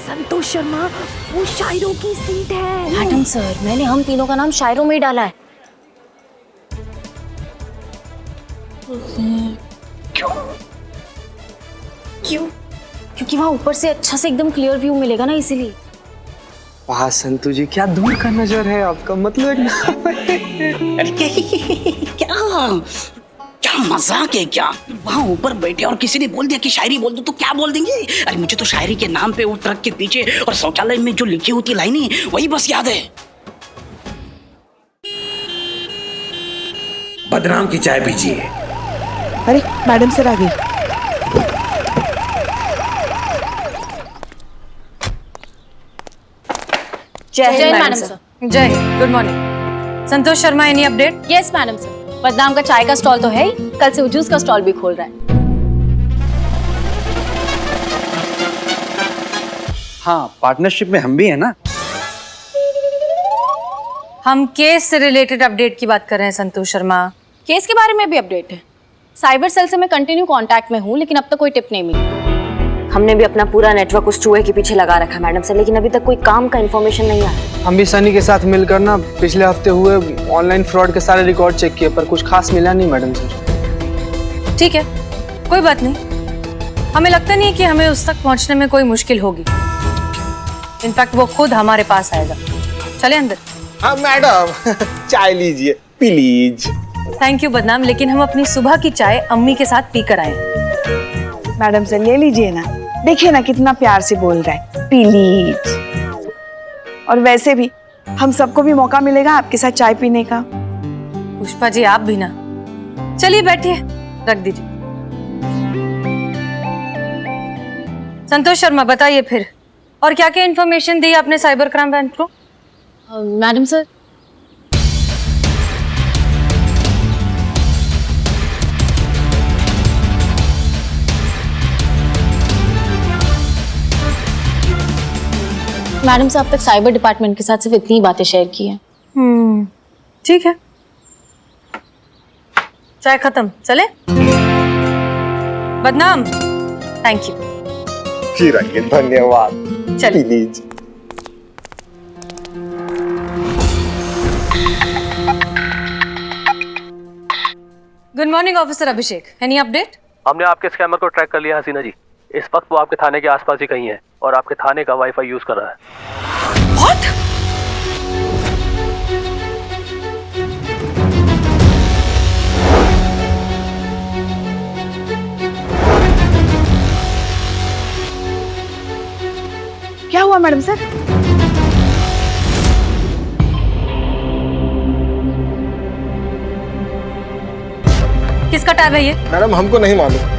संतोष शर्मा, वो शायरों की सीट है। मैडम सर, मैंने हम तीनों का नाम शायरों में ही डाला है। क्यों? क्यों? क्योंकि वहाँ ऊपर से अच्छा से एकदम क्लियर व्यू मिलेगा ना, इसीलिए। वाह संतू जी, क्या दूर का नजर है आपका, मतलब क्या मजाक है क्या? वहाँ ऊपर बैठे और किसी ने बोल दिया कि शायरी बोल दो तो क्या बोल देंगे? अरे मुझे तो शायरी के नाम पे वो ट्रक के पीछे और शौचालय में जो लिखी होती लाइनें वही बस याद है। बदनाम की चाय पीजिए। अरे मैडम सर आ गई। जय मैडम सर। जय, good morning. Santosh Sharma, any update? Yes madam sir, बदनाम का चाय का स्टॉल तो है ही, कल से वो जूस का स्टॉल भी खोल रहा है। हाँ, पार्टनरशिप में हम भी है ना। हम केस से रिलेटेड अपडेट की बात कर रहे हैं संतोष शर्मा। केस के बारे में भी अपडेट है। साइबर सेल से मैं कंटिन्यू कांटेक्ट में हूँ, लेकिन अब तक कोई टिप नहीं मिली। हमने भी अपना पूरा नेटवर्क उस चूहे के पीछे लगा रखा है मैडम सर, लेकिन अभी तक कोई काम का इन्फॉर्मेशन नहीं आया। हम भी सनी के साथ मिलकर ना पिछले हफ्ते हुए ऑनलाइन फ्रॉड के सारे रिकॉर्ड चेक किए, पर कुछ खास मिला नहीं मैडम सर। ठीक है, कोई बात नहीं। हमें लगता नहीं कि हमें उस तक पहुंचने में कोई मुश्किल होगी। इनफैक्ट वो खुद हमारे पास आएगा। चले अंदर। हाँ मैडम, चाय लीजिए प्लीज। थैंक यू बदनाम, लेकिन हम अपनी सुबह की चाय अम्मी के साथ पीकर आए हैं। मैडम सर ले लीजिए ना, देखिए ना कितना प्यार से बोल रहा है, प्लीज। और वैसे भी हम सबको भी मौका मिलेगा आपके साथ चाय पीने का। पुष्पा जी आप भी ना। चलिए बैठिए, रख दीजिए। संतोष शर्मा बताइए फिर, और क्या क्या इन्फॉर्मेशन दी आपने साइबर क्राइम ब्रांच को? मैडम सर, मैडम साहब तक साइबर डिपार्टमेंट के साथ सिर्फ इतनी ही बातें शेयर की हैं। ठीक है, चाय खत्म, चले? बदनाम, थैंक यू। फिर आइए, धन्यवाद। चलिए। Please. Good morning officer Abhishek, any update? हमने आपके स्कैमर को ट्रैक कर लिया हसीना जी। इस वक्त वो आपके थाने के आसपास ही कहीं है और आपके थाने का वाईफाई यूज कर रहा है। What? क्या हुआ मैडम सर? किसका टैब है ये? मैडम हमको नहीं मालूम।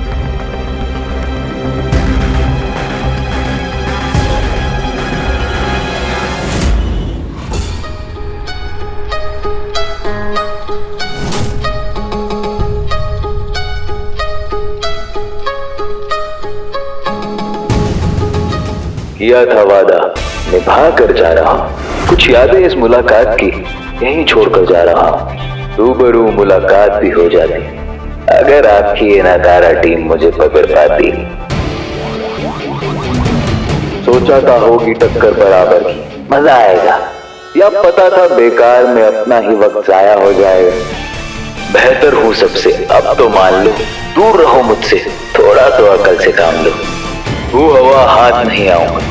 किया था वादा निभा कर जा रहा, कुछ यादें इस मुलाकात की यहीं छोड़कर जा रहा। रूबरू मुलाकात भी हो जाती अगर आपकी ये नकारा टीम मुझे पकड़ पाती। सोचा था होगी टक्कर बराबर की, मजा आएगा, या पता था बेकार में अपना ही वक्त जाया हो जाएगा। बेहतर हूँ सबसे अब तो मान लो, दूर रहो मुझसे, थोड़ा तो अकल से काम लो। वो हवा हाथ नहीं आऊंगा,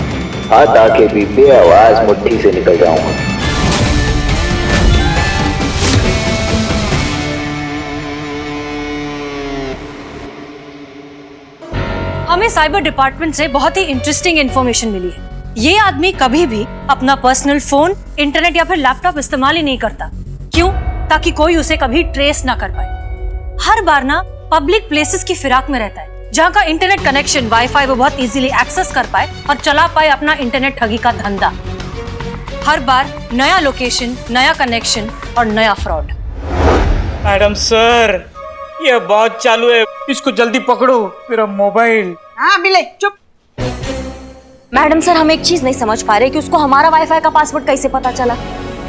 हाथ आके भी बेआवाज मुट्ठी से निकल जाऊंगा। हमें साइबर डिपार्टमेंट से बहुत ही इंटरेस्टिंग इंफॉर्मेशन मिली है। ये आदमी कभी भी अपना पर्सनल फोन, इंटरनेट या फिर लैपटॉप इस्तेमाल ही नहीं करता। क्यों? ताकि कोई उसे कभी ट्रेस ना कर पाए। हर बार ना पब्लिक प्लेसेस की फिराक में रहता है, जहाँ का इंटरनेट कनेक्शन, वाईफाई वो बहुत इजीली एक्सेस कर पाए और चला पाए अपना इंटरनेट ठगी का धंधा। हर बार नया लोकेशन, नया कनेक्शन और नया फ्रॉड। मैडम सर, ये बहुत चालू है, इसको जल्दी पकड़ो, मेरा मोबाइल। हाँ बिले चुप। मैडम सर, हम एक चीज नहीं समझ पा रहे कि उसको हमारा वाईफाई का पासवर्ड कैसे पता चला।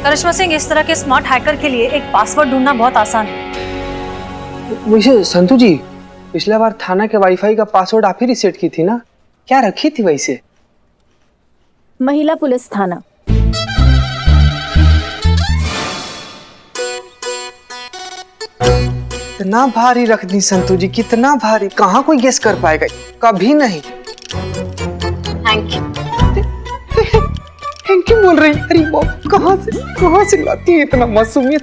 करिश्मा सिंह, इस तरह के स्मार्ट हैकर के लिए एक पासवर्ड ढूंढना बहुत आसान है। वैसे संतू जी, पिछला बार थाना के वाईफाई का पासवर्ड आप ही रिसेट की थी ना, क्या रखी थी वैसे? महिला पुलिस थाना। इतना भारी रख दी संतू जी, कितना भारी, कहाँ कोई गेस कर पाएगा, कभी नहीं। Thank you. थैंक यू बोल रही, अरे बाप, कहाँ से लाती है इतना मासूमियत।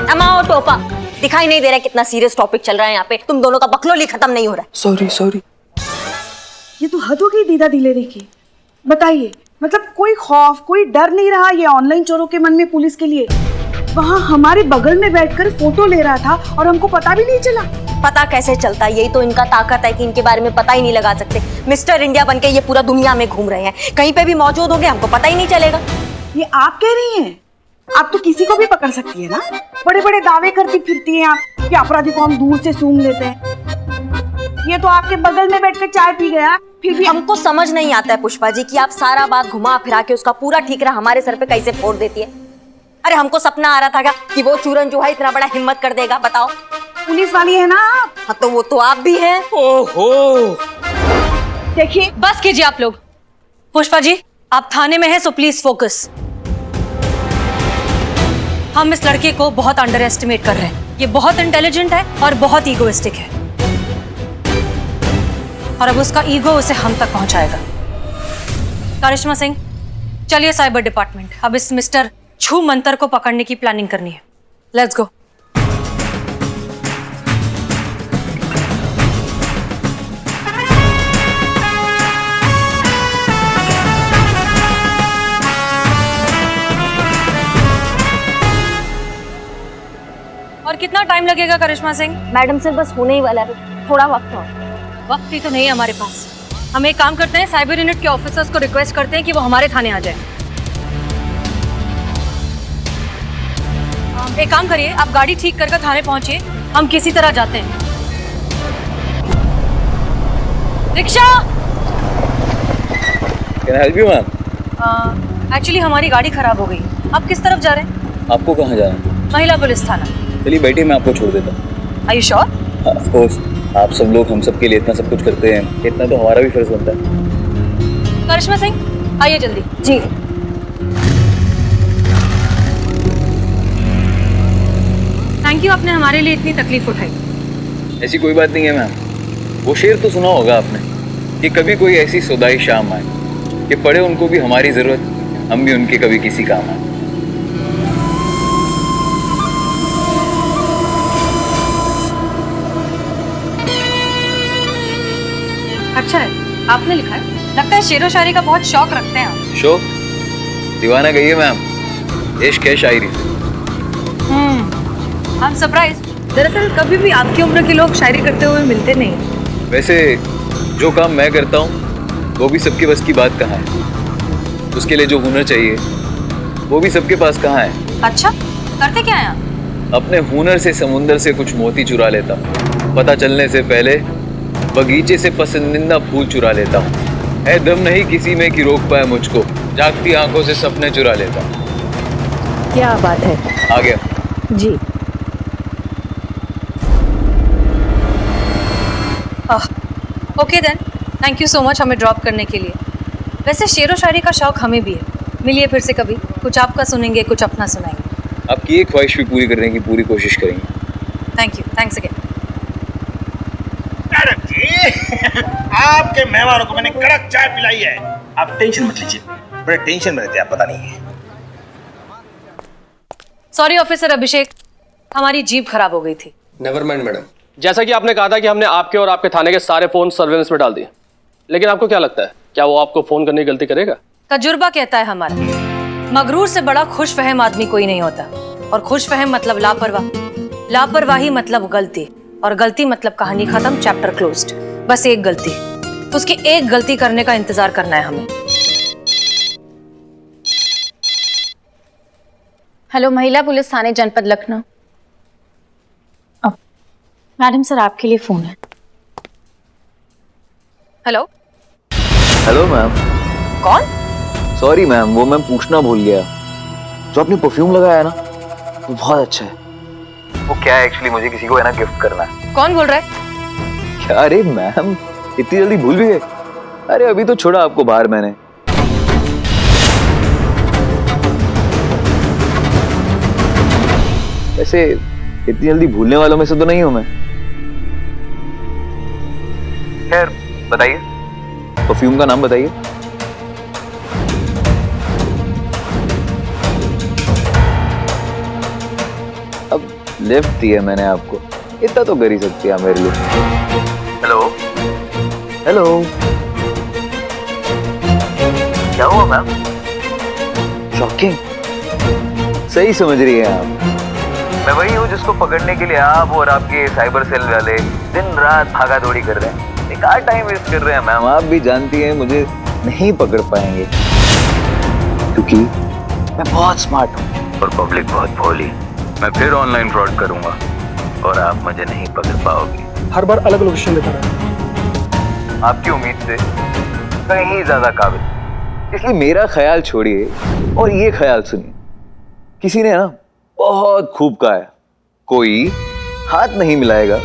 अम्मा और टोपा, दिखाई नहीं दे रहा कितना सीरियस टॉपिक चल रहा है यहाँ पे, तुम दोनों का बकलोली खत्म नहीं हो रहा। सॉरी। ये तो हद हो गई दीदा दिलेरी की। बताइए, मतलब कोई खौफ, कोई डर नहीं रहा ये ऑनलाइन चोरों के मन में पुलिस के लिए? वहाँ हमारे बगल में बैठकर फोटो ले रहा था और हमको पता भी नहीं चला। पता कैसे चलता, यही तो इनका ताकत है कि इनके बारे में पता ही नहीं लगा सकते। मिस्टर इंडिया बनके ये पूरा दुनिया में घूम रहे हैं, कहीं पे भी मौजूद होंगे हमको पता ही नहीं चलेगा। ये आप कह रही हैं? आप तो किसी को भी पकड़ सकती है ना, बड़े बड़े दावे करती फिरती हैं आप कि अपराधी को हम दूर से सूंघ लेते हैं। ये तो आपके बगल में बैठकर चाय पी गया, फिर भी हमको समझ नहीं आता है पुष्पा जी कि आप सारा बात घुमा फिरा के उसका पूरा ठीकरा हमारे सर पे कैसे फोड़ देती है। अरे हमको सपना आ रहा था क्या कि वो चूरन जो है इतना बड़ा हिम्मत कर देगा, बताओ। पुलिस वाली है ना आप। हाँ तो वो तो आप भी हैं। ओहो, देखिए, बस कीजिए आप लोग। पुष्पा जी, आप थाने में हैं सो प्लीज फोकस। हम इस लड़के को बहुत अंडर एस्टिमेट कर रहे हैं। ये बहुत इंटेलिजेंट है और बहुत ईगोइस्टिक है, और अब उसका ईगो उसे हम तक पहुंचाएगा। करिश्मा सिंह, चलिए साइबर डिपार्टमेंट, अब इस मिस्टर छू मंतर को पकड़ने की प्लानिंग करनी है। Let's go. और कितना टाइम लगेगा करिश्मा सिंह? मैडम से बस होने ही वाला है, थोड़ा वक्त और। वक्त ही तो नहीं है हमारे पास। हम एक काम करते हैं, साइबर यूनिट के ऑफिसर्स को रिक्वेस्ट करते हैं कि वो हमारे थाने आ जाए। एक काम करिए, आप गाड़ी ठीक कर थाने पहुंचिए, हम किसी तरह जाते हैं। Rickshaw! Can I help you, ma'am? Actually हमारी गाड़ी खराब हो गई। आप किस तरफ जा रहे हैं? आपको कहाँ जाना है? महिला पुलिस थाना। चलिए बैठिए, मैं आपको छोड़ देता हूँ। Are you sure? Of course, आप सब लोग हम सब के लिए इतना सब कुछ करते हैं, इतना तो हमारा भी फर्ज बनता है। करिश्मा सिंह, आइए जल्दी। जी। थैंक यू, आपने हमारे लिए इतनी तकलीफ उठाई। ऐसी कोई बात नहीं है मैम। वो शेर तो सुना होगा आपने कि कभी कोई ऐसी सुदाई शाम आए कि पड़े उनको भी हमारी जरूरत, हम भी उनके कभी किसी काम आए। अच्छा है, आपने लिखा है। लगता है शेरो शायरी का बहुत शौक रखते हैं आप। शौक? दीवाना गई है मैम, इश्क है शायरी से। I am surprise. दरअसल कभी भी आपकी उम्र के लोग शायरी करते हुए मिलते नहीं। वैसे जो काम मैं करता हूँ वो भी सबके बस की बात कहाँ है, उसके लिए जो हुनर चाहिए वो भी सबके पास कहाँ है। अच्छा, करते क्या हैं आप? अपने हुनर से समुंदर से कुछ मोती चुरा लेता हूँ, पता चलने से पहले बगीचे से पसंदीदा फूल चुरा लेता हूँ। है दम नहीं किसी में कि रोक पाए मुझको, जागती आंखों से सपने चुरा लेता हूँ। क्या बात है। आ गया जी। Okay then, thank you so much हमें ड्रॉप करने के लिए। वैसे शेरो शायरी का शौक हमें भी है, मिलिए फिर से कभी, कुछ आपका सुनेंगे, कुछ अपना सुनाएंगे। आपकी एक ख्वाहिश भी पूरी करने की पूरी कोशिश करेंगे। Thank you, thanks again. आपके मेहमानों को मैंने कड़क चाय पिलाई है, आप टेंशन मत लीजिए, बड़े टेंशन में रहते हैं, आप पता नहीं है। सॉरी ऑफिसर अभिषेक, हमारी जीप खराब हो गई थी। Never mind madam. जैसा कि आपने कहा था कि हमने आपके और आपके थाने के सारे फोन सर्वेलेंस में डाल दिए, लेकिन आपको क्या लगता है, क्या वो आपको फोन करने की गलती करेगा? तजुर्बा कहता है हमारा, मगरूर से बड़ा खुशफहम आदमी कोई नहीं होता, और खुशफहम मतलब लापरवाह, लापरवाही मतलब गलती, और गलती मतलब कहानी खत्म, चैप्टर क्लोज्ड। बस एक गलती, उसकी एक गलती करने का इंतजार करना है हमें। हेलो, महिला पुलिस थाने जनपद लखनऊ। मैडम सर, आपके लिए फोन है। हेलो। Hello ma'am. कौन? सॉरी मैम, वो मैं पूछना भूल गया, जो आपने परफ्यूम लगाया है ना वो बहुत अच्छा है। वो क्या है एक्चुअली, मुझे किसी को है ना गिफ्ट करना है। कौन बोल रहा है? क्या? अरे मैम, इतनी जल्दी भूल भी गए? अरे अभी तो छोड़ा आपको बाहर मैंने। वैसे इतनी जल्दी भूलने वालों में से तो नहीं हूं मैं। खैर बताइए, परफ्यूम का नाम बताइए। अब लिफ्ट दिया मैंने आपको, इतना तो कर ही सकती है मेरे लिए। हेलो हेलो, क्या हुआ मैम? शॉकिंग, सही समझ रही हैं आप। मैं वही हूँ जिसको पकड़ने के लिए आप और आपके साइबर सेल वाले दिन रात भागा दौड़ी कर रहे हैं, बेकार टाइम वेस्ट कर रहे हैं मैम। आप भी जानती हैं मुझे नहीं पकड़ पाएंगे, क्योंकि मैं बहुत स्मार्ट हूँ और पब्लिक बहुत भोली। मैं फिर ऑनलाइन फ्रॉड करूंगा और आप मुझे नहीं पकड़ पाओगे। हर बार अलग लोकेशन लेकर आए। आपकी उम्मीद से कहीं ज्यादा काबिल, इसलिए मेरा ख्याल छोड़िए और ये ख्याल सुनिए। किसी ने ना बहुत खूब कहा है, कोई हाथ नहीं मिलाएगा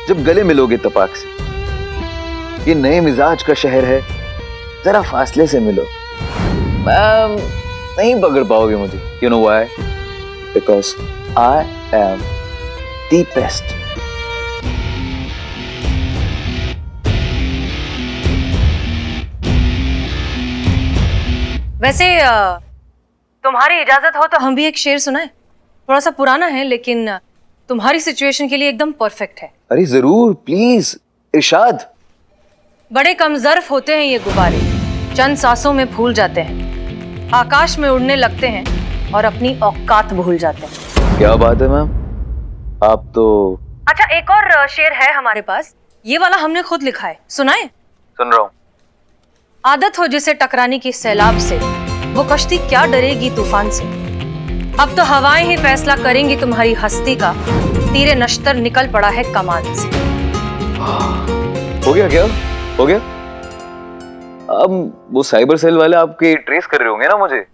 जब गले मिलोगे तपाक से। ये नए मिजाज का शहर है, जरा फासले से मिलो। मैम नहीं पकड़ पाओगे मुझे। You know why? Because I am the best. वैसे तुम्हारी इजाजत हो तो हम भी एक शेर सुनाएं। थोड़ा सा पुराना है लेकिन तुम्हारी सिचुएशन के लिए एकदम परफेक्ट है। अरे जरूर, प्लीज इरशाद। बड़े कमजर्फ होते हैं ये गुब्बारे, चंद सांसों में फूल जाते हैं, आकाश में उड़ने लगते हैं और अपनी औकात भूल जाते हैं। क्या बात है मैम, आप तो। अच्छा, एक और शेर है हमारे पास, ये वाला हमने खुद लिखा है, सुनाए? सुन रहा हूँ। आदत हो जिसे टकराने की सैलाब से, वो कश्ती क्या डरेगी तूफान से। अब तो हवाएं ही फैसला करेंगी तुम्हारी हस्ती का, तीरे नश्तर निकल पड़ा है कमान से। हो गया क्या? हो गया? अब वो साइबर सेल वाले आपके ट्रेस कर रहे होंगे ना मुझे।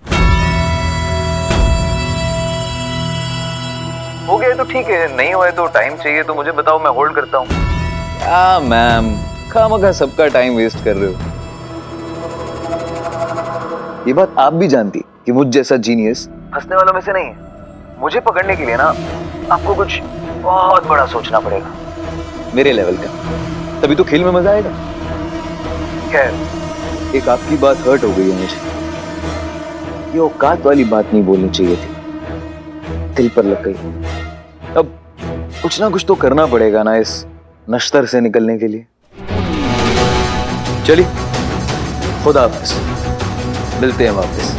हो गया तो ठीक है, नहीं हुआ है तो टाइम चाहिए तो मुझे बताओ, मैं होल्ड करता हूँ। क्या मैम, खामखा सबका टाइम वेस्ट कर रहे हो। ये बात आप भी जानती कि मुझ जैसा जीनियस फंसने वालों में से नहीं है। मुझे पकड़ने के लिए ना आपको कुछ बहुत बड़ा सोचना पड़ेगा, मेरे लेवल का, तभी तो खेल में मजा आएगा। खैर, एक आपकी बात हर्ट हो गई है मुझे। ये औकात वाली बात नहीं बोलनी चाहिए थी, दिल पर लग गई। अब कुछ ना कुछ तो करना पड़ेगा ना इस नश्तर से निकलने के लिए। चलिए, खुदा हाफिज, मिलते हैं वापस।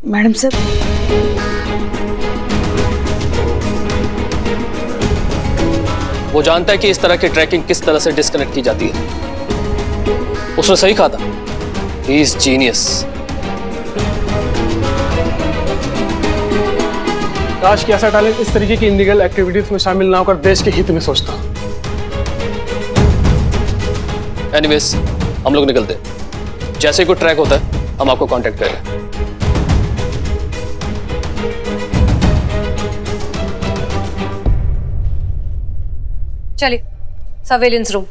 मैडम सर, वो जानता है कि इस तरह की ट्रैकिंग किस तरह से डिस्कनेक्ट की जाती है। उसने सही कहा था, ही इज जीनियस। काश कि ऐसा टैलेंट इस तरीके की इलीगल एक्टिविटीज में शामिल ना होकर देश के हित में सोचता। एनीवेज, हम लोग निकलते हैं। जैसे ही कोई ट्रैक होता है हम आपको कांटेक्ट करेंगे। चलिए, सर्वेलेंस रूम।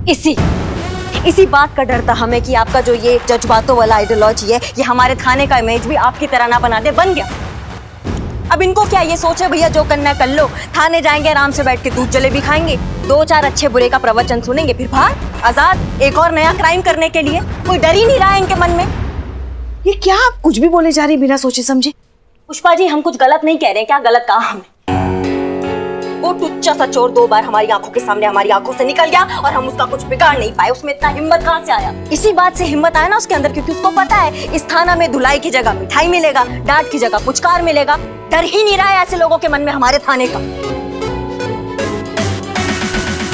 इसी बात का डर था हमें कि आपका जो ये जज्बातों वाला आइडियोलॉजी है, ये हमारे थाने का इमेज भी आपकी तरह ना बना दे। बन गया। अब इनको क्या ये सोचे भैया जो करना है कर लो, थाने जाएंगे आराम से बैठ के दूध जलेबी खाएंगे, 2-4 अच्छे बुरे का प्रवचन सुनेंगे, फिर बाहर आजाद एक और नया क्राइम करने के लिए। कोई डर ही नहीं रहा है इनके मन में। ये क्या आप कुछ भी बोले जा रही बिना सोचे समझे? पुष्पा जी, हम कुछ गलत नहीं कह रहे हैं। क्या गलत कहा हमने? वो टुच्चा सा चोर 2 बार हमारी आंखों के सामने हमारी आंखों से निकल गया और हम उसका कुछ बिगाड़ नहीं पाए। उसमें इतना हिम्मत कहाँ से आया? इसी बात से हिम्मत आया ना उसके अंदर, क्योंकि उसको पता है इस थाना में धुलाई की जगह मिठाई मिलेगा, डांट की जगह पुचकार मिलेगा। डर ही नहीं रहा है ऐसे लोगों के मन में हमारे थाने का।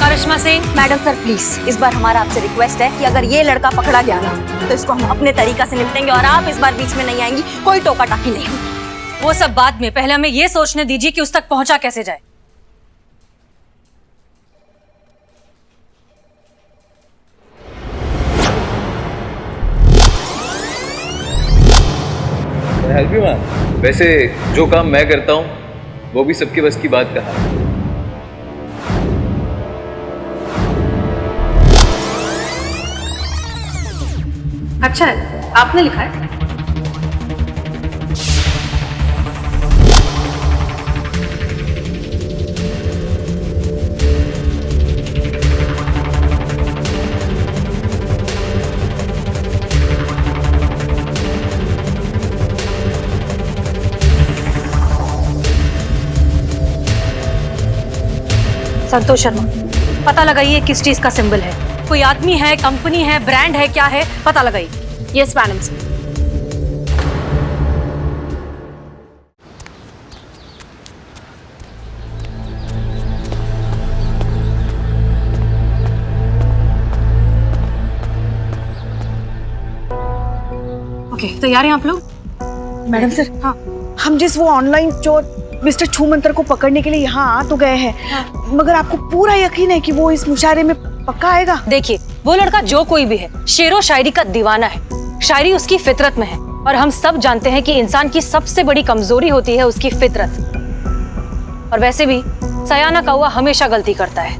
करिश्मा सिंह। मैडम सर प्लीज, इस बार हमारा आपसे रिक्वेस्ट है कि अगर ये लड़का पकड़ा गया ना तो इसको हम अपने तरीका से निपटेंगे और आप इस बार बीच में नहीं आएंगी, कोई टोका टाकी नहीं होगी। वो सब बाद में, पहले हमें ये सोचने दीजिए कि उस तक पहुंचा कैसे जाए। Help you ma'am. वैसे जो काम मैं करता हूँ वो भी सबके बस की बात कहा है। अच्छा है, आपने लिखा है? संतोष शर्मा, पता लगाइए किस चीज का सिंबल है। कोई आदमी है, कंपनी है, ब्रांड है, क्या है, पता लगाइए। Yes madam sir. ओके, तैयार हैं आप लोग? मैडम सर, हाँ, हम जिस वो ऑनलाइन चोर मिस्टर छूमंतर को पकड़ने के लिए यहाँ आ तो गए हैं, मगर आपको पूरा यकीन है कि वो इस मुशायरे में पक्का आएगा? देखिए, वो लड़का जो कोई भी है, शेरो शायरी का दीवाना है। शायरी उसकी फितरत में है और हम सब जानते हैं कि इंसान की सबसे बड़ी कमजोरी होती है उसकी फितरत। और वैसे भी सयाना कौवा हमेशा गलती करता है।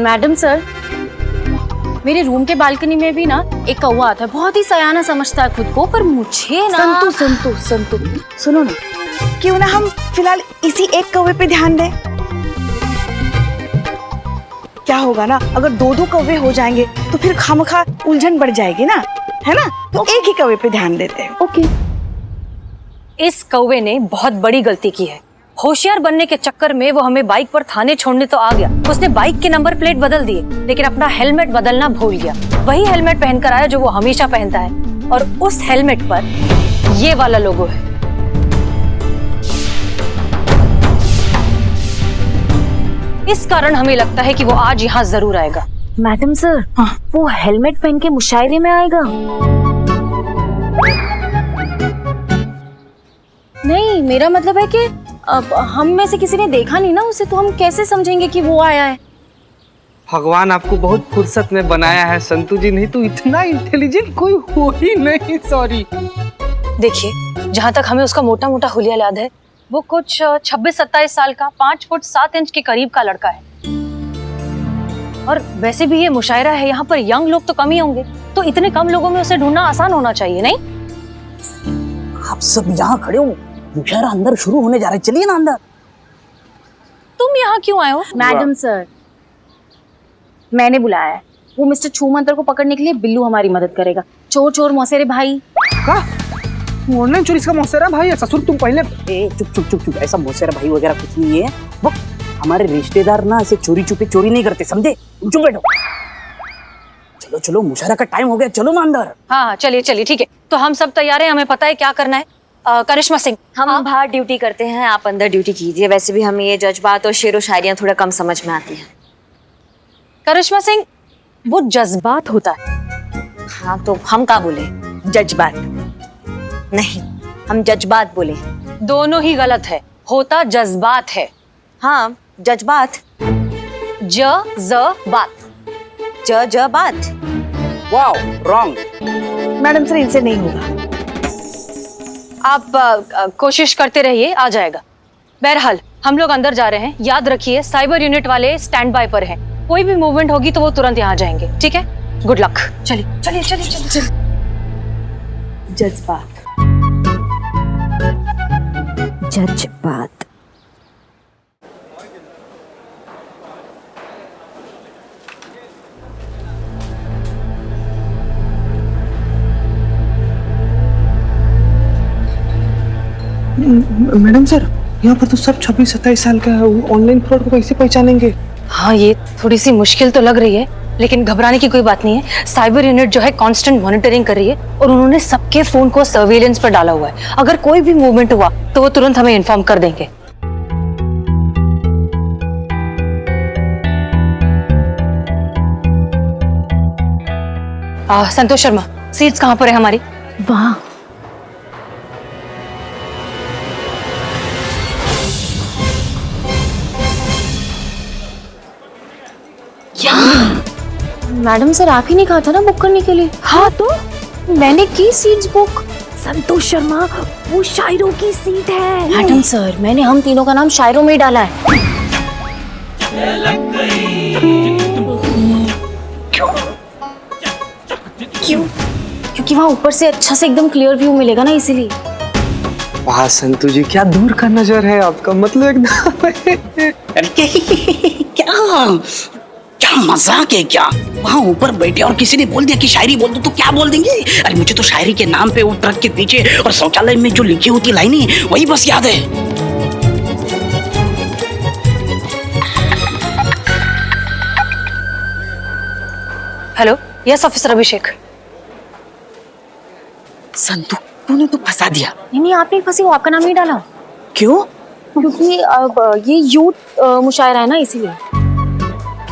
मैडम सर, मेरे रूम के बालकनी में भी ना एक कौवा आता है, बहुत ही सयाना समझता है खुद को, पर मुझे ना संतु, सुनो ना, क्यों ना हम फिलहाल इसी एक कौवे पे ध्यान दें? क्या होगा ना, अगर दो दो कौवे हो जाएंगे तो फिर खामखा उलझन बढ़ जाएगी ना, है ना? तो एक ही कौवे पे ध्यान देते हैं। ओके। इस कौवे ने बहुत बड़ी गलती की है। होशियार बनने के चक्कर में वो हमें बाइक पर थाने छोड़ने तो आ गया। उसने बाइक के नंबर प्लेट बदल दिए, लेकिन अपना हेलमेट बदलना भूल गया। वही हेलमेट पहनकर आया जो वो हमेशा पहनता है, और उस हेलमेट पर ये वाला लोगो है। इस कारण हमें लगता है कि वो आज यहाँ जरूर आएगा। मैडम सर, वो हेलमेट पहन के मुशायरे में आएगा? नहीं, मेरा मतलब है कि अब हम में से किसी ने देखा नहीं ना उसे, तो हम कैसे समझेंगे कि वो आया है? भगवान आपको बहुत फुर्सत में बनाया है संतु जी, नहीं तो इतना इंटेलिजेंट कोई हो ही नहीं। सॉरी। देखिए, जहाँ तक हमें उसका मोटा मोटा हुलिया याद है, वो कुछ 26-27 साल का, 5 फुट 7 इंच के करीब का लड़का है। और वैसे भी ये मुशायरा है, यहाँ पर यंग लोग तो कम ही होंगे, तो इतने कम लोगों में उसे ढूंढना आसान होना चाहिए, नहीं? आप सब यहाँ खड़े हो, मुशायरा अंदर शुरू होने जा रहा है, चलिए ना अंदर। तुम यहाँ क्यों आए हो? मैडम सर, मैंने बुलाया है। वो मिस्टर छूमंतर को पकड़ने के लिए बिल्लू हमारी मदद करेगा। चोर चोर मौसेरे भाई। ऑनलाइन चोरी का मौसेरा भाई है? ससुर तुम पहले चुप, ऐसा मौसेरा भाई वगैरह कुछ नहीं है। वो हमारे रिश्तेदार ना ऐसे चोरी छुपे चोरी नहीं करते, समझे? तुम चुप बैठो। चलो, मुशायरा का टाइम हो गया, चलो ना अंदर। हाँ, चलिए, ठीक है। तो हम सब तैयार हैं, हमें पता है क्या करना है। करिश्मा सिंह, हम बाहर ड्यूटी करते हैं, आप अंदर ड्यूटी कीजिए। वैसे भी हमें ये जज्बात और शेरो शायरियाँ थोड़ा कम समझ में आती हैं। करिश्मा सिंह, वो जज्बात होता है। हाँ, तो हम क्या बोले? जज्बात नहीं, हम जज्बात बोले। दोनों ही गलत है, होता जज्बात है। हाँ, जज्बात। जज्बात। जज्बात। Wow, wrong. मैडम सर, इनसे नहीं होगा। आप कोशिश करते रहिए, आ जाएगा। बहरहाल हम लोग अंदर जा रहे हैं। याद रखिए, साइबर यूनिट वाले स्टैंड बाय पर हैं। कोई भी मूवमेंट होगी तो वो तुरंत यहाँ जाएंगे, ठीक है? Good luck. चलिए। जज्बात। मैडम सर, यहाँ पर तो सब 26-27 साल का है। ऑनलाइन फ्रॉड को कैसे पहचानेंगे? हाँ, ये थोड़ी सी मुश्किल तो लग रही है, लेकिन घबराने की कोई बात नहीं है। साइबर यूनिट जो है कांस्टेंट मॉनिटरिंग कर रही है, और उन्होंने सबके फोन को सर्वेलेंस पर डाला हुआ है। अगर कोई भी मूवमेंट हुआ तो वो तुरंत हमें इन्फॉर्म कर देंगे। संतोष शर्मा, सीट्स कहाँ पर है हमारी? वाह, मैडम सर, आप ही ने कहा था ना बुक करने के लिए? हाँ, तो मैंने की सीट्स बुक। संतोष शर्मा, वो शायरों की सीट है। मैडम सर, मैंने हम तीनों का नाम शायरों में ही डाला है। क्यों? क्योंकि वहाँ ऊपर से अच्छा से एकदम क्लियर व्यू मिलेगा ना, इसीलिए। वाह संतू जी, क्या दूर का नजर है आपका, मतलब एकदम। अरे क्या क्या मजाक है क्या? वहाँ ऊपर बैठे और किसी ने बोल दिया कि शायरी बोल दो तो क्या बोल देंगे? अरे मुझे तो शायरी के नाम पे वो ट्रक के पीछे और शौचालय में जो लिखी होती लाइनें वही बस याद है। हेलो, यस ऑफिसर अभिषेक। संतू, तूने तो फंसा दिया। नहीं, आप नहीं फंसी, वो आपका नाम नहीं डाला। क्यों? क्योंकि अब ये यूथ मुशायरा है ना, इसीलिए।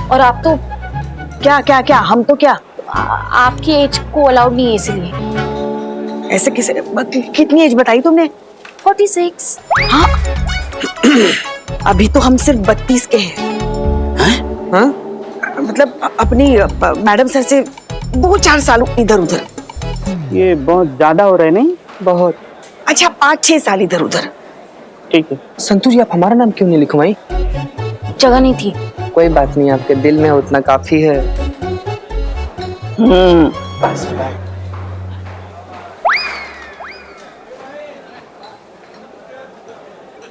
और आप तो क्या क्या क्या, हम तो क्या? आपकी एज को अलाउड नहीं है, इसीलिए। ऐसे किसे? कितनी एज बताई तुमने? 46। हाँ अभी तो हम सिर्फ 32 के हैं। हाँ? मतलब अपनी मैडम सर से 2-4 साल इधर उधर। ये बहुत ज्यादा हो रहा है नहीं? बहुत। अच्छा 5-6 साल इधर उधर। ठीक है। संतू जी, आप हमारा नाम क्यों नहीं लिखवाई? जगह नहीं थी। कोई बात नहीं, आपके दिल में उतना काफी है। बस।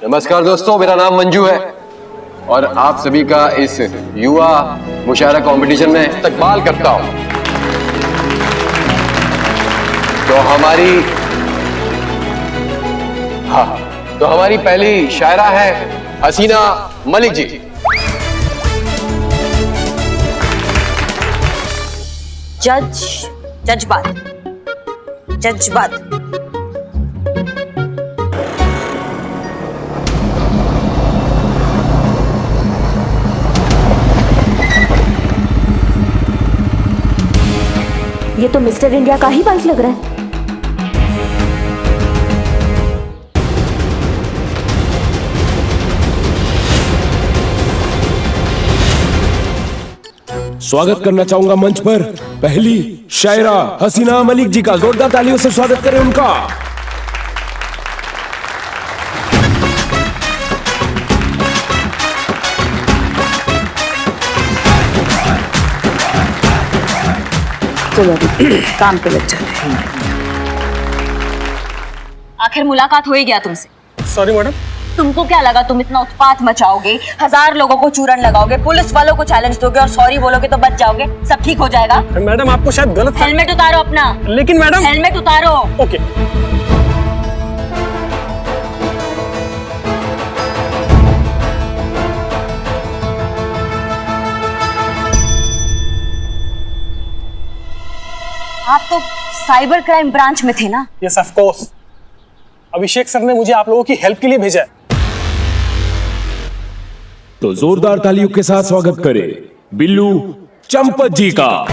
नमस्कार दोस्तों, मेरा नाम मंजू है और आप सभी का इस युवा मुशायरा कंपटीशन में इस्तकबाल करता हूं। तो हमारी पहली शायरा है हसीना मलिक जी। जज्बात। ये तो मिस्टर इंडिया का ही बाइक लग रहा है। स्वागत करना चाहूंगा मंच पर पहली शायरा हसीना मलिक जी का। जोरदार तालियों से स्वागत करें उनका। चलो अभी काम पे लग जाते हैं। आखिर मुलाकात हो ही गया तुमसे। Sorry madam. तुमको क्या लगा तुम इतना उत्पात मचाओगे, 1000 लोगों को चूरन लगाओगे, पुलिस वालों को चैलेंज दोगे और सॉरी बोलोगे तो बच जाओगे, सब ठीक हो जाएगा? मैडम आपको शायद गलत। हेलमेट उतारो अपना। लेकिन मैडम। हेलमेट उतारो। ओके। आप तो साइबर क्राइम ब्रांच में थे ना? Yes of course. Abhishek sir ने मुझे आप लोगों की हेल्प के लिए भेजा है। तो जोरदार तालियों के साथ स्वागत करें बिल्लू चंपत जी का।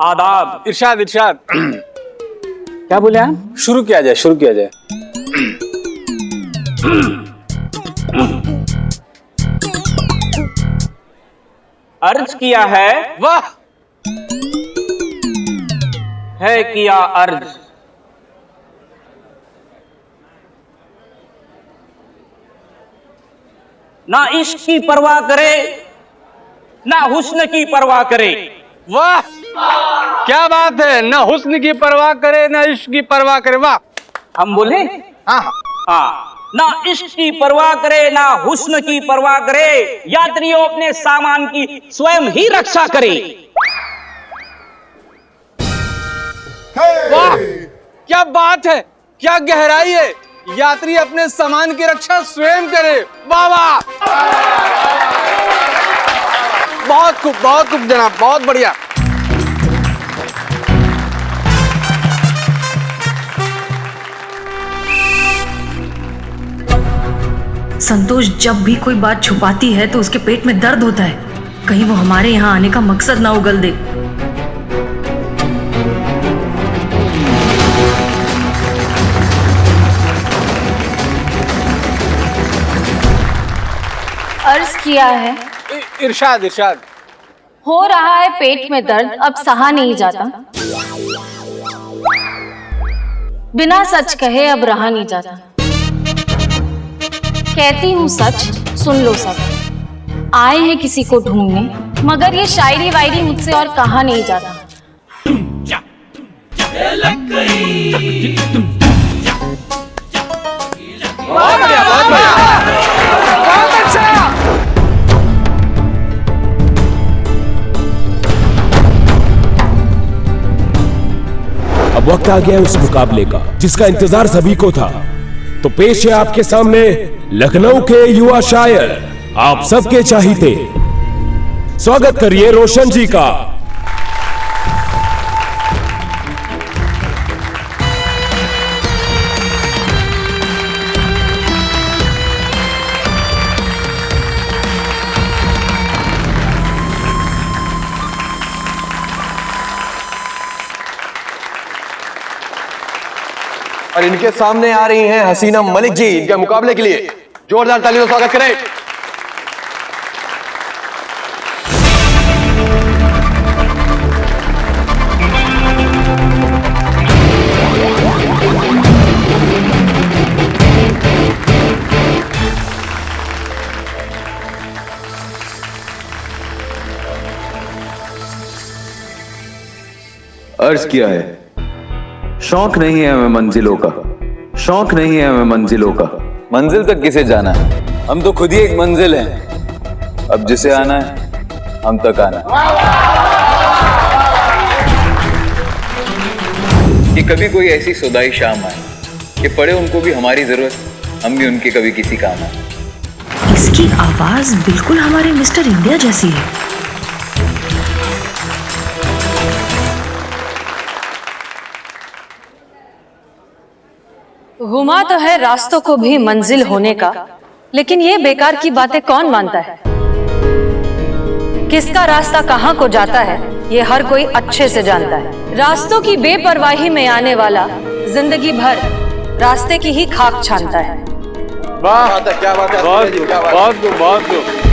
आदाब। इरशाद इरशाद। क्या बोले आप? शुरू किया जाए। अर्ज किया है। वाह। है किया अर्ज। ना इश्क की परवाह करे, ना हुस्न की परवाह करे। वाह, क्या बात है। ना हुस्न की परवाह करे, ना इश्क की परवाह करे। वाह। हम बोले? हाँ हाँ। ना इश्क की परवाह करे, ना हुस्न की परवाह करे, यात्रियों अपने सामान की स्वयं ही रक्षा करे। वाह, क्या बात है, क्या गहराई है। यात्री अपने सामान की रक्षा स्वयं करे। वाह वाह, बहुत खूब जनाब, बहुत बढ़िया। संतोष जब भी कोई बात छुपाती है तो उसके पेट में दर्द होता है। कहीं वो हमारे यहाँ आने का मकसद ना उगल दे। अर्ज किया है? इरशाद इरशाद। हो रहा है पेट में दर्द, अब सहा नहीं जाता। बिना सच कहे अब रहा नहीं जाता। कहती हूँ सच, सुन लो सब। आए हैं किसी को ढूंढने, मगर ये शायरी वायरी मुझसे और कहा नहीं जाता। बहुत बढ़िया बहुत बढ़िया बहुत अच्छा। अब वक्त आ गया है उस मुकाबले का जिसका इंतजार सभी को था। तो पेश है आपके सामने लखनऊ के युवा शायर, आप सबके चाहते। स्वागत करिए रोशन जी का। और इनके सामने आ रही हैं हसीना मलिक जी। इनके मुकाबले के लिए जोरदार तालियों से स्वागत करें। अर्ज किया है, शौक नहीं है हमें मंजिलों का, शौक नहीं है हमें मंजिलों का। मंजिल तक किसे जाना है, हम तो खुद ही एक मंजिल हैं। अब जिसे आना है हम तक आना है। कि कभी कोई ऐसी सुदाई शाम आए कि पड़े उनको भी हमारी जरूरत, हम भी उनके कभी किसी काम आए। इसकी आवाज बिल्कुल हमारे मिस्टर इंडिया जैसी है। गुमा तो है रास्तों को भी मंजिल होने का, लेकिन ये बेकार की बातें कौन मानता है? किसका रास्ता कहाँ को जाता है ये हर कोई अच्छे से जानता है। रास्तों की बेपरवाही में आने वाला जिंदगी भर रास्ते की ही खाक छानता है। वाह क्या बात है, बहुत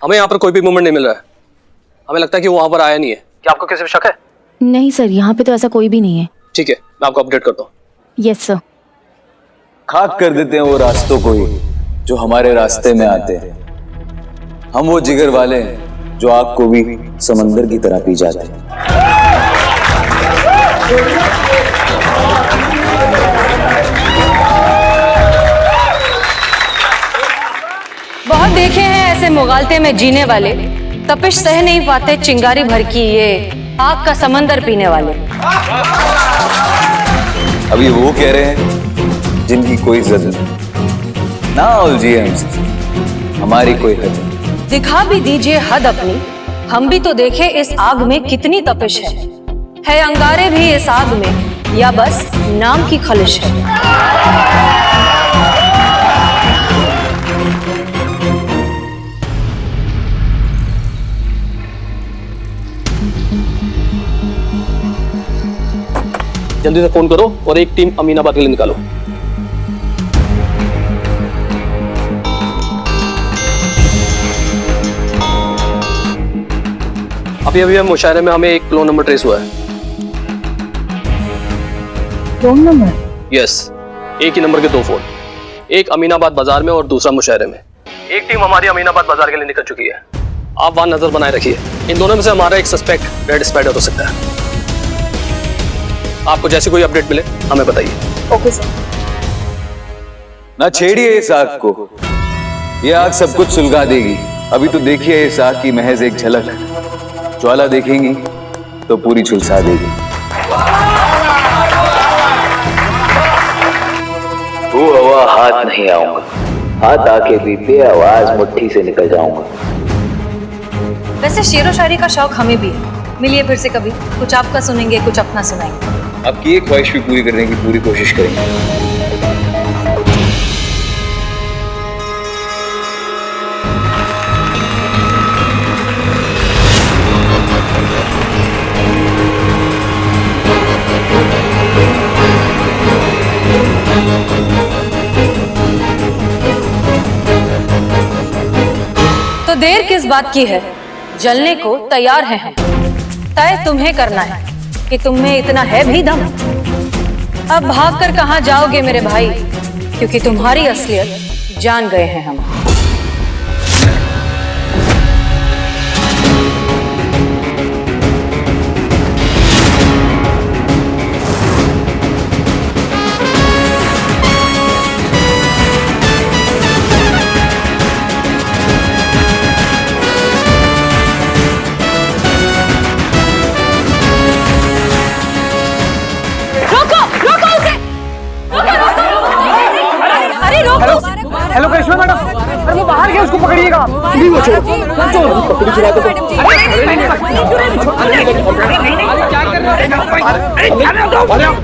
हमें यहाँ पर कोई भी मूवमेंट नहीं मिल रहा है। हमें लगता है कि वो वहां पर आया नहीं है। क्या आपको किसी पे शक है? नहीं सर, यहाँ पे तो ऐसा कोई भी नहीं है। ठीक है, मैं आपको अपडेट करता हूँ। Yes sir. खाक कर देते हैं वो रास्तों को ही जो हमारे रास्ते में आते हैं। हम वो जिगर वाले हैं जो आग को भी समंदर की तरह पी जाते हैं। बहुत देखे हैं ऐसे मुगालते में जीने वाले, तपिश सह नहीं पाते चिंगारी भर की ये आग का समंदर पीने वाले। अब ये वो कह रहे हैं जिनकी कोई इज्जत नहीं। ना उलझिए हमसे, हमारी कोई हद नहीं। दिखा भी दीजिए हद अपनी, हम भी तो देखे इस आग में कितनी तपिश है अंगारे भी इस आग में या बस नाम की खलिश है। जल्दी से फोन करो और एक टीम अमीनाबाद के लिए निकालो। अभी अभी हम मुशायरे में हमें एक क्लोन नंबर ट्रेस हुआ है। Clone number? यस, एक ही नंबर के दो फोन, एक अमीनाबाद बाजार में और दूसरा मुशायरे में। एक टीम हमारी अमीनाबाद बाजार के लिए निकल चुकी है। आप वहां नजर बनाए रखिए। इन दोनों में से हमारा एक सस्पेक्ट रेड स्पाइडर हो सकता है। आपको जैसे कोई अपडेट मिले हमें बताइए। Okay sir. ना छेड़िए इस आग को, ये आग सब कुछ सुलगा देगी। अभी तो देखिए इस आग की महज एक झलक, ज्वाला देखेंगी तो पूरी झुलसा देगी। वो हवा हाथ नहीं आऊंगा, हाथ आके भी बेआवाज मुट्ठी से निकल जाऊंगा। वैसे शेरो शायरी का शौक हमें भी है। मिलिए फिर से कभी, कुछ आपका सुनेंगे, कुछ अपना सुनाएंगे। आपकी एक ख्वाहिश भी पूरी करने की पूरी कोशिश करेंगे। देर किस बात की है, जलने को तैयार हैं हम। तय तुम्हें करना है कि तुम में इतना है भी दम। अब भाग कर कहाँ जाओगे मेरे भाई, क्योंकि तुम्हारी असलियत जान गए हैं हम। हेलो करिश्मा मैडम, अरे वो बाहर गया, उसको पकड़िएगा। नहीं वो छोड़ो, पकड़ी चला दो। क्या कर रहे हो?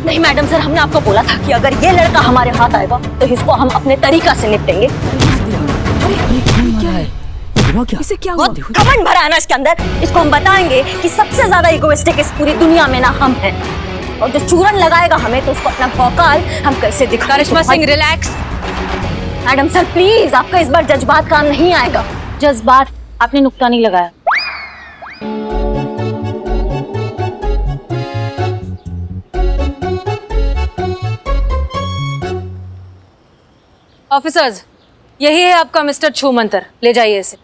नहीं मैडम सर, हमने आपको बोला था कि अगर ये लड़का हमारे हाथ आएगा तो इसको हम अपने तरीका से निपटेंगे। इसे क्या हुआ? घमंड भरा है ना इसके अंदर। इसको हम बताएंगे कि सबसे ज्यादा इगोइस्टिक इस पूरी दुनिया में ना हम हैं, और जो चूरन लगाएगा हमें तो उसको अपना भौकाल हम कैसे दिखाएं। Karishma Singh relax. Madam sir please, आपका इस बार जज्बात काम नहीं आएगा। जज्बात? आपने नुक्ता नहीं लगाया। ऑफिसर्स, यही है आपका मिस्टर छू मंतर, ले जाइए इसे।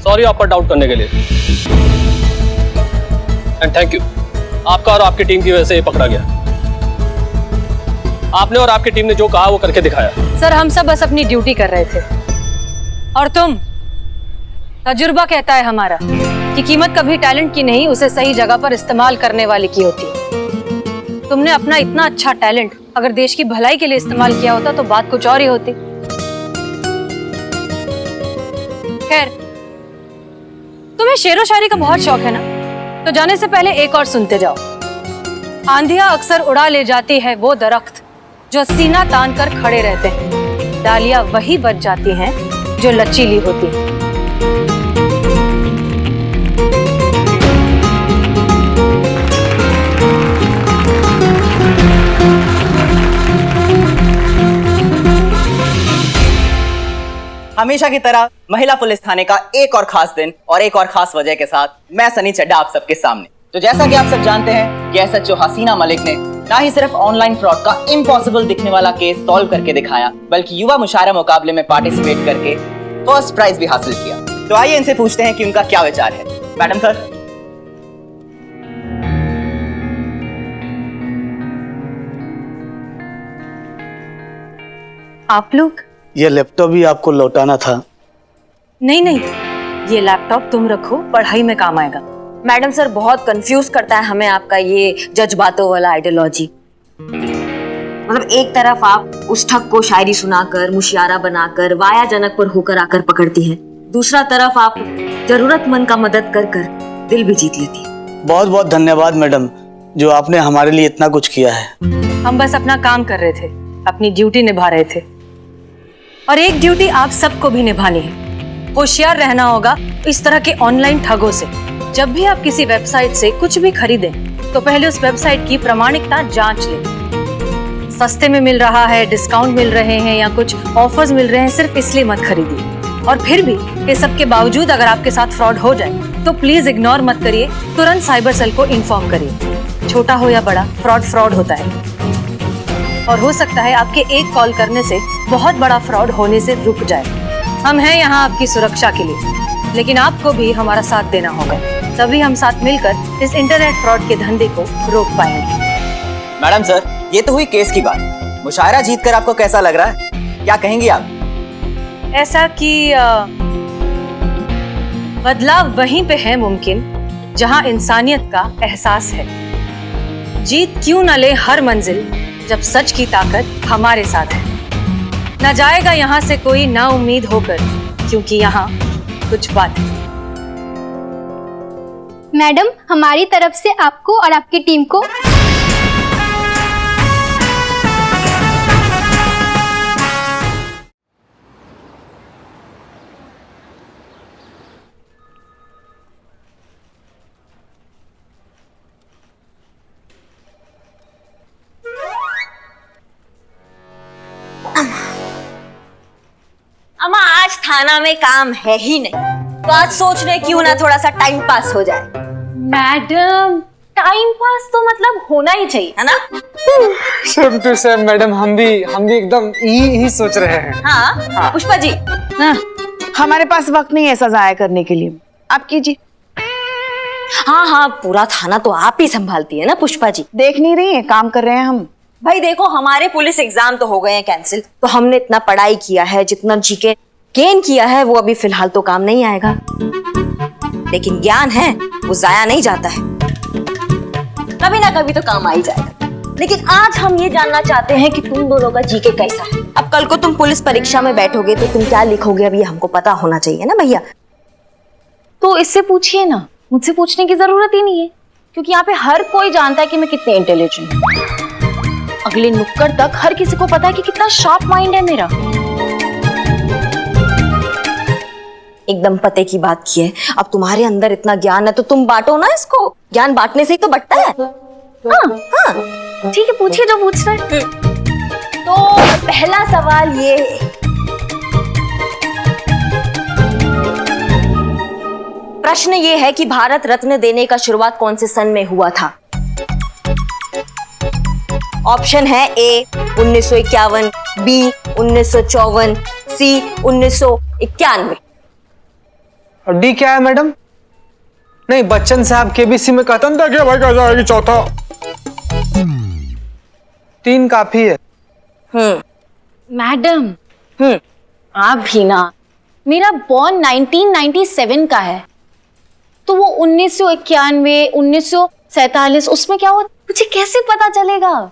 सॉरी आप पर डाउट करने के लिए, एंड थैंक यू। आपका और आपकी टीम की वजह से ये पकड़ा गया। आपने और आपकी टीम ने जो कहा वो करके दिखाया। सर हम सब बस अपनी ड्यूटी कर रहे थे, और तुम, तजुर्बा कहता है हमारा कि कीमत कभी टैलेंट की नहीं, उसे सही जगह पर इस्तेमाल करने वाले की होती है। तुमने अपना इतना अच्छा टैलेंट अगर देश की भलाई के लिए इस्तेमाल किया होता तो बात कुछ और ही होती। खैर, तुम्हें शेरो शायरी का बहुत शौक है ना, तो जाने से पहले एक और सुनते जाओ। आंधियां अक्सर उड़ा ले जाती है वो दरख्त जो सीना तान कर खड़े रहते हैं, डालियां वही बच जाती हैं जो लचीली होती हैं। हमेशा की तरह महिला पुलिस थाने का एक और खास दिन और एक और खास वजह के साथ मैं सनी चड्ढा आप सबके सामने। तो जैसा कि आप सब जानते हैं कि एसएचओ हसीना मलिक ने ना ही सिर्फ ऑनलाइन फ्रॉड का इम्पॉसिबल दिखने वाला केस सॉल्व करके दिखाया, बल्कि युवा मुशायरा मुकाबले में पार्टिसिपेट करके फर्स्ट प्राइज भी हासिल किया। तो आइए इनसे पूछते हैं कि उनका क्या विचार है। Madam sir. आप लोग? ये लैपटॉप भी आपको लौटाना था। नहीं, ये लैपटॉप तुम रखो, पढ़ाई में काम आएगा। मैडम सर, बहुत कंफ्यूज करता है हमें आपका ये जज्बातों वाला आइडियोलॉजी। मतलब एक तरफ आप उस ठग को शायरी सुनाकर, मुशियारा बनाकर, वाया जनक पर होकर आकर पकड़ती हैं, दूसरा तरफ आप जरूरतमंद का मदद कर कर दिल भी जीत लेती है। बहुत बहुत धन्यवाद मैडम, जो आपने हमारे लिए इतना कुछ किया है। हम बस अपना काम कर रहे थे, अपनी ड्यूटी निभा रहे थे, और एक ड्यूटी आप सबको भी निभानी है। होशियार रहना होगा इस तरह के ऑनलाइन ठगों से। जब भी आप किसी वेबसाइट से कुछ भी खरीदें तो पहले उस वेबसाइट की प्रामाणिकता जांच लें। सस्ते में मिल रहा है, डिस्काउंट मिल रहे हैं या कुछ ऑफर्स मिल रहे हैं, सिर्फ इसलिए मत खरीदिए। और फिर भी इस सब के बावजूद अगर आपके साथ फ्रॉड हो जाए तो प्लीज इग्नोर मत करिए, तुरंत साइबर सेल को इन्फॉर्म करिए। छोटा हो या बड़ा, फ्रॉड होता है, और हो सकता है आपके एक कॉल करने से बहुत बड़ा फ्रॉड होने से रुक जाए। हम हैं यहाँ आपकी सुरक्षा के लिए, लेकिन आपको भी हमारा साथ देना होगा, तभी हम साथ मिलकर इस इंटरनेट फ्रॉड के धंधे को रोक पाएंगे। मैडम सर, ये तो हुई केस की बात। मुशायरा जीतकर आपको कैसा लग रहा है, क्या कहेंगी आप? ऐसा कि बदलाव वहीं पे है मुमकिन जहां इंसानियत का एहसास है। जीत क्यों न ले हर मंजिल जब सच की ताकत हमारे साथ है। न जाएगा यहाँ से कोई ना उम्मीद होकर, क्योंकि यहाँ कुछ बात है। मैडम, हमारी तरफ से आपको और आपकी टीम को अम्मा, आज थाना में काम है ही नहीं, तो आज सोच रहे क्यों ना थोड़ा सा टाइम पास हो जाए। मैडम, टाइम पास तो मतलब होना ही चाहिए, है ना? सेम टू सेम मैडम, हम भी एकदम यही सोच रहे हैं। हाँ, पुष्पा जी। हाँ, हमारे पास वक्त नहीं है ऐसा जाया करने के लिए, आप कीजिए। हाँ, पूरा थाना तो आप ही संभालती है ना पुष्पा जी। देख नहीं रही है, काम कर रहे हैं हम। भाई देखो, हमारे पुलिस एग्जाम तो हो गए हैं कैंसिल, तो हमने इतना पढ़ाई किया है, जितना जीके गेन किया है वो अभी फिलहाल तो काम नहीं आएगा, लेकिन ज्ञान है वो जाया नहीं जाता है, कभी ना कभी तो काम आ ही जाएगा। लेकिन आज हम ये जानना चाहते हैं कि तुम दोनों का जीके कैसा है। अब कल को तुम पुलिस परीक्षा में बैठोगे तो तुम क्या लिखोगे, अब ये हमको पता होना चाहिए ना भैया। तो इससे पूछिए ना, मुझसे पूछने की जरूरत ही नहीं है, क्योंकि यहाँ पे हर कोई जानता है कि मैं कितने इंटेलिजेंट हूँ। अगले नुक्कड़ तक हर किसी को पता है कि कितना शार्प माइंड है मेरा। एकदम पते की बात की है। अब तुम्हारे अंदर इतना ज्ञान है तो तुम बांटो ना इसको, ज्ञान बांटने से ही तो बढ़ता है। हाँ, ठीक है, पूछिए जो पूछ रहे हैं। तो पहला सवाल ये है, प्रश्न ये है कि भारत रत्न देने का शुरुआत कौन से सन में हुआ था? ऑप्शन है ए 1951, बी 1954, सी 1991। और डी क्या है मैडम? नहीं, बच्चन साहब केबीसी में कहता था कि भाई कैसा आएगी चौथा। 3 काफी है। मैडम, आप भी ना, मेरा बॉर्न 1997 का है, तो वो 1991, 1947 उसमें क्या हुआ मुझे कैसे पता चलेगा?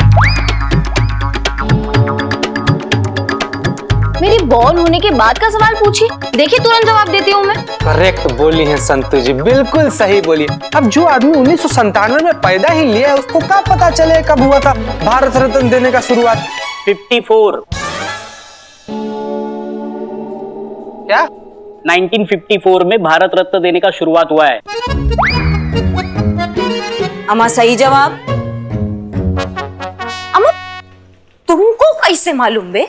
मेरी बॉर्न होने के बाद का सवाल पूछिए, देखिए तुरंत जवाब देती हूँ मैं। करेक्ट बोली है संतु जी, बिल्कुल सही बोली। अब जो आदमी 1997 में पैदा ही लिया है उसको क्या पता चले कब हुआ था भारत रत्न देने का शुरुआत? 54। क्या? 1954 में भारत रत्न देने का शुरुआत हुआ है। अम्मा सही जवाब। अम्मा तुमको कैसे मालूम बे?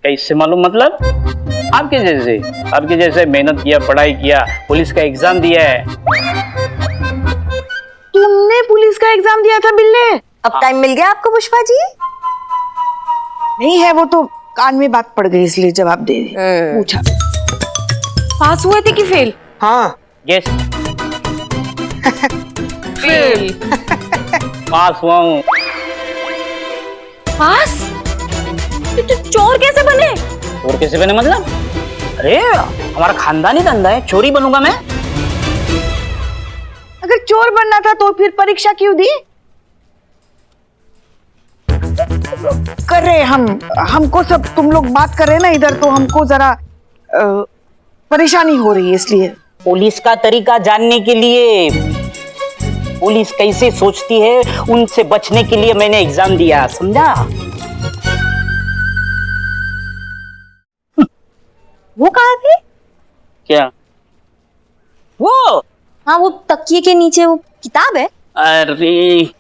कैसे मालूम मतलब? आपके जैसे मेहनत किया, पढ़ाई किया, पुलिस का एग्जाम दिया है। तुमने पुलिस का एग्जाम दिया था बिल्ले? अब टाइम मिल गया आपको पुष्पा जी? नहीं है, वो तो कान में बात पड़ गई इसलिए जवाब दे पूछा। पास हुए थे कि फेल? हाँ। यस। फेल। पास हुआ हूँ। पास? तो चोर कैसे बने? चोर कैसे बने मतलब? अरे हमारा खानदानी धंधा है, चोरी बनूंगा मैं? अगर चोर बनना था तो फिर परीक्षा क्यों दी? कर रहे हमको सब तुम लोग बात कर रहे ना इधर, तो हमको जरा परेशानी हो रही है इसलिए। पुलिस का तरीका जानने के लिए, पुलिस कैसे सोचती है उनसे बचने के लिए मैंने एग्जाम दिया, समझा? वो कहाँ थे? क्या? वो? हाँ वो तकिए के नीचे वो किताब है। अरे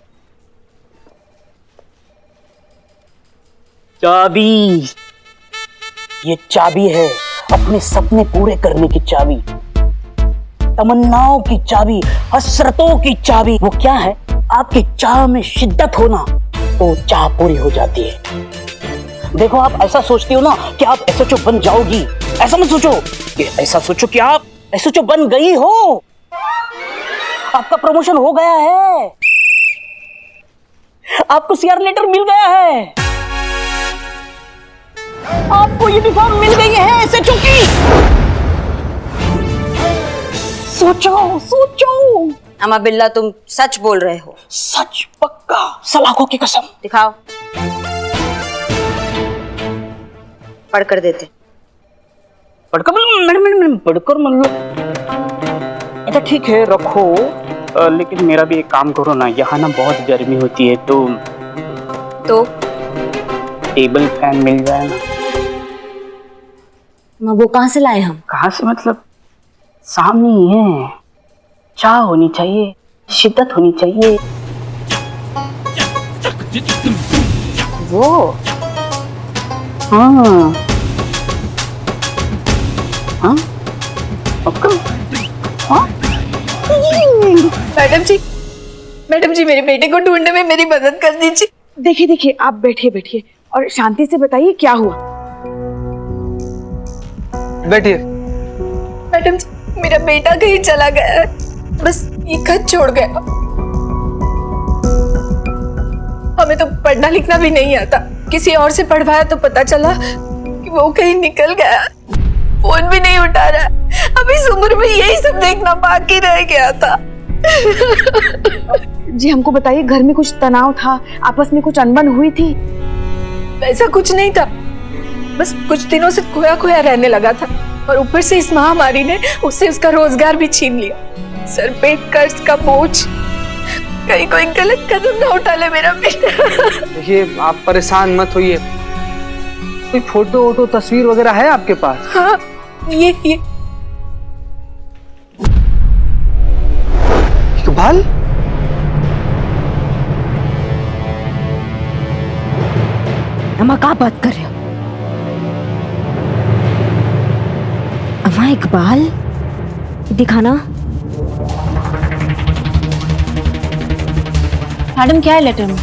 चाबी, ये चाबी है अपने सपने पूरे करने की चाबी, तमन्नाओं की चाबी, हसरतों की चाबी। वो क्या है? आपकी चाह में शिद्दत होना तो चाह पूरी हो जाती है। देखो आप ऐसा सोचती हो ना कि आप एसएचओ बन जाओगी, ऐसा मत सोचो कि ऐसा सोचो कि आप एसएचओ बन गई हो, आपका प्रमोशन हो गया है, आपको सीआर लेटर मिल गया है, आपको यूनिफॉर्म मिल गई है एसएचओ की। सोचो सोचो। अम्मा बिल्ला तुम सच बोल रहे हो? सच पक्का, सलाखों की कसम। दिखाओ। पढ़कर देते। पढ़कर मैडम पढ़कर मतलब? अच्छा ठीक है रखो, लेकिन मेरा भी एक काम करो ना, यहाँ ना बहुत गर्मी होती है तो टेबल फैन मिल जाए ना। वो कहाँ से लाए हम? कहाँ से मतलब? सामने ही है। चाह होनी चाहिए, शिद्दत होनी चाहिए। वो हाँ हाँ पक्का। हाँ मैडम जी मेरे बेटे को ढूंढने में मेरी मदद कर दीजिए। देखिए देखिए, आप बैठिए और शांति से बताइए क्या हुआ। बैठिए। मैडम जी मेरा बेटा कहीं चला गया है, बस ये खत छोड़ गया। हमें तो पढ़ना लिखना भी नहीं आता, किसी और से पढ़वाया तो पता चला कि वो कहीं निकल गया, फोन भी नहीं उठा रहा। अब इस उम्र में यही सब देखना बाकी रह गया था। जी हमको बताइए, घर में कुछ तनाव था, आपस में कुछ अनबन हुई थी? ऐसा कुछ नहीं था, बस कुछ दिनों से खोया खोया रहने लगा था और ऊपर से इस महामारी ने उससे उसका रोजगार भी छीन लिया। सर पे कर्ज का बोझ, कहीं कोई गलत कदम ना उठा ले मेरा बेटा। देखिए आप परेशान मत होइए, कोई फोटो वोटो तस्वीर वगैरह है आपके पास? हाँ ये इकबाल? अम्मा क्या बात कर रहे हो? अम्मा इकबाल दिखाना। मैडम क्या है लेटर में?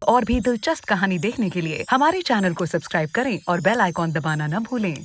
और भी दिलचस्प कहानी देखने के लिए हमारे चैनल को सब्सक्राइब करें और बेल आइकॉन दबाना न भूलें।